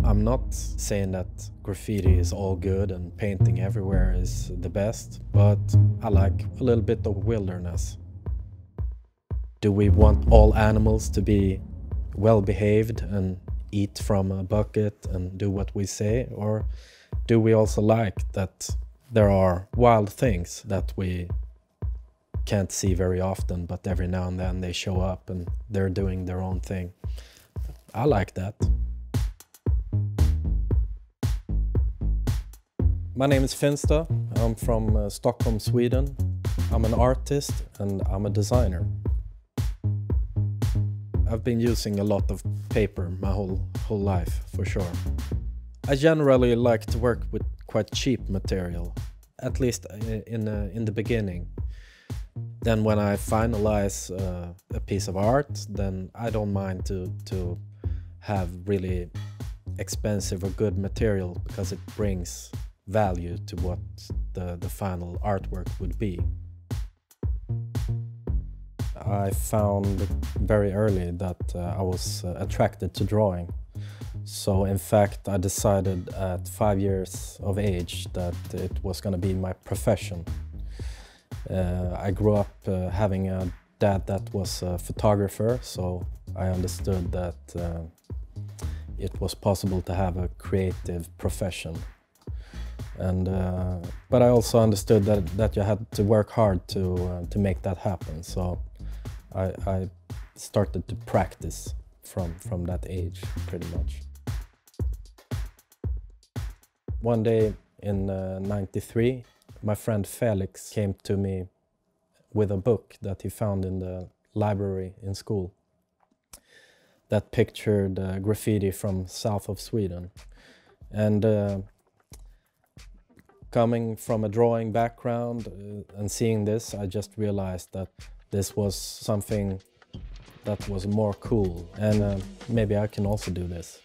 I'm not saying that graffiti is all good and painting everywhere is the best, but I like a little bit of wilderness. Do we want all animals to be well behaved and eat from a bucket and do what we say? Or do we also like that there are wild things that we can't see very often, but every now and then they show up and they're doing their own thing? I like that. My name is Finsta. I'm from Stockholm, Sweden. I'm an artist and I'm a designer. I've been using a lot of paper my whole life, for sure. I generally like to work with quite cheap material, at least in the beginning. Then when I finalize a piece of art, then I don't mind to have really expensive or good material, because it brings value to what the final artwork would be. I found very early that I was attracted to drawing. So in fact, I decided at 5 years of age that it was going to be my profession. I grew up having a dad that was a photographer, so I understood that it was possible to have a creative profession. But I also understood that you had to work hard to make that happen. So I started to practice from that age, pretty much. One day in '93, my friend Felix came to me with a book that he found in the library in school that pictured graffiti from south of Sweden. And coming from a drawing background and seeing this, I just realized that this was something that was more cool, and maybe I can also do this.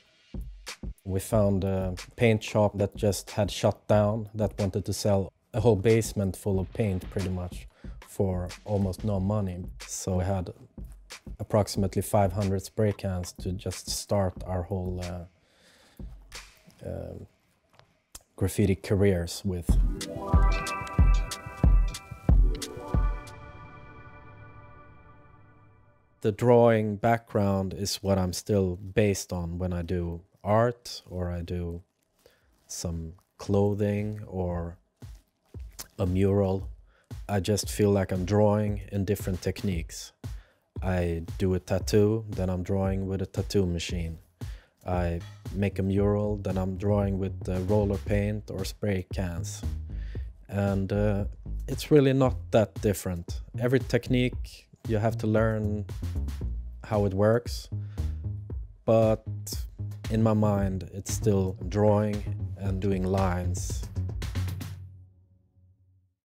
We found a paint shop that just had shut down, that wanted to sell a whole basement full of paint pretty much for almost no money. So we had approximately 500 spray cans to just start our whole graffiti careers with. The drawing background is what I'm still based on when I do art, or I do some clothing or a mural. I just feel like I'm drawing in different techniques. I do a tattoo, then I'm drawing with a tattoo machine. I make a mural, then I'm drawing with roller paint or spray cans. And it's really not that different. Every technique, you have to learn how it works. But in my mind, it's still drawing and doing lines